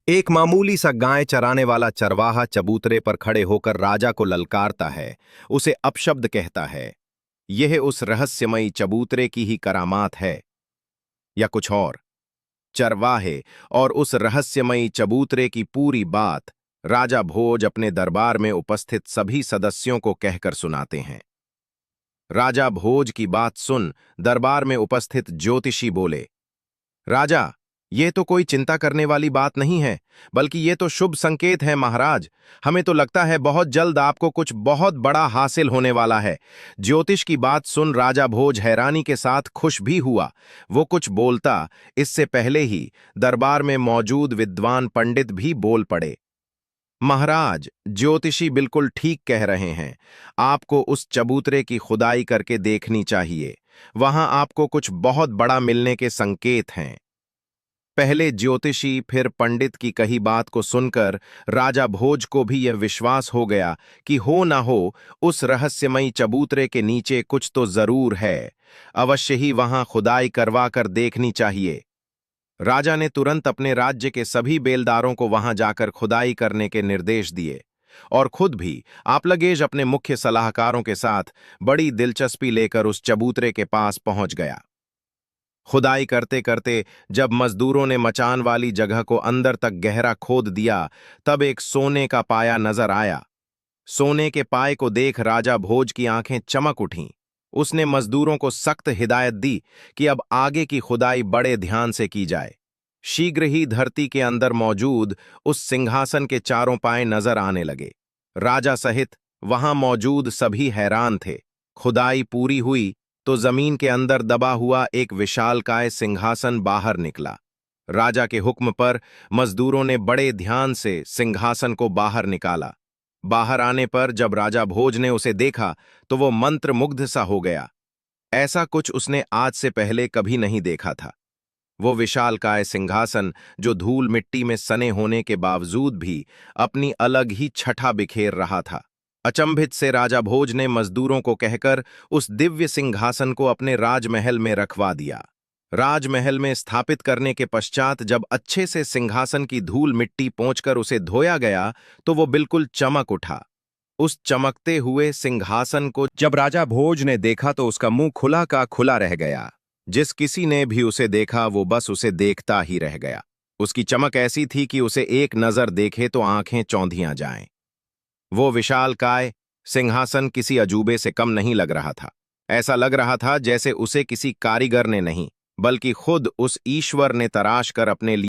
एक मामूली सा गाय चराने वाला चरवाहा चबूतरे पर खड़े होकर राजा को ललकारता है। उसे अपशब्द कहता है। यह उस रहस्यमयी चबूतरे की ही करामात है या कुछ और। चरवाहे और उस रहस्यमयी चबूतरे की पूरी बात राजा भोज अपने दरबार में उपस्थित सभी सदस्यों को कहकर सुनाते हैं। राजा भोज की बात सुन दरबार में उपस्थित ज्योतिषी बोले, राजा, ये तो कोई चिंता करने वाली बात नहीं है, बल्कि ये तो शुभ संकेत है महाराज। हमें तो लगता है बहुत जल्द आपको कुछ बहुत बड़ा हासिल होने वाला है। ज्योतिष की बात सुन राजा भोज हैरानी के साथ खुश भी हुआ। वो कुछ बोलता इससे पहले ही दरबार में मौजूद विद्वान पंडित भी बोल पड़े। महाराज, ज्योतिषी बिल्कुल ठीक कह रहे हैं। आपको उस चबूतरे की खुदाई करके देखनी चाहिए। वहां आपको कुछ बहुत बड़ा मिलने के संकेत हैं। पहले ज्योतिषी फिर पंडित की कही बात को सुनकर राजा भोज को भी यह विश्वास हो गया कि हो ना हो उस रहस्यमयी चबूतरे के नीचे कुछ तो जरूर है। अवश्य ही वहां खुदाई करवा कर देखनी चाहिए। राजा ने तुरंत अपने राज्य के सभी बेलदारों को वहां जाकर खुदाई करने के निर्देश दिए और खुद भी आपलगेज अपने मुख्य सलाहकारों के साथ बड़ी दिलचस्पी लेकर उस चबूतरे के पास पहुंच गया। खुदाई करते करते जब मजदूरों ने मचान वाली जगह को अंदर तक गहरा खोद दिया, तब एक सोने का पाया नजर आया। सोने के पाए को देख राजा भोज की आंखें चमक उठीं। उसने मजदूरों को सख्त हिदायत दी कि अब आगे की खुदाई बड़े ध्यान से की जाए। शीघ्र ही धरती के अंदर मौजूद उस सिंहासन के चारों पाए नजर आने लगे। राजा सहित वहां मौजूद सभी हैरान थे। खुदाई पूरी हुई तो जमीन के अंदर दबा हुआ एक विशालकाय सिंहासन बाहर निकला। राजा के हुक्म पर मजदूरों ने बड़े ध्यान से सिंहासन को बाहर निकाला। बाहर आने पर जब राजा भोज ने उसे देखा तो वो मंत्रमुग्ध सा हो गया। ऐसा कुछ उसने आज से पहले कभी नहीं देखा था। वो विशालकाय सिंहासन, जो धूल मिट्टी में सने होने के बावजूद भी अपनी अलग ही छठा बिखेर रहा था। अचंभित से राजा भोज ने मजदूरों को कहकर उस दिव्य सिंहासन को अपने राजमहल में रखवा दिया। राजमहल में स्थापित करने के पश्चात जब अच्छे से सिंहासन की धूल मिट्टी पोंछकर उसे धोया गया तो वो बिल्कुल चमक उठा। उस चमकते हुए सिंहासन को जब राजा भोज ने देखा तो उसका मुंह खुला का खुला रह गया। जिस किसी ने भी उसे देखा वो बस उसे देखता ही रह गया। उसकी चमक ऐसी थी कि उसे एक नजर देखे तो आंखें चौंधियां जाएं। वो विशालकाय सिंहासन किसी अजूबे से कम नहीं लग रहा था। ऐसा लग रहा था जैसे उसे किसी कारीगर ने नहीं, बल्कि खुद उस ईश्वर ने तराश कर अपने लिए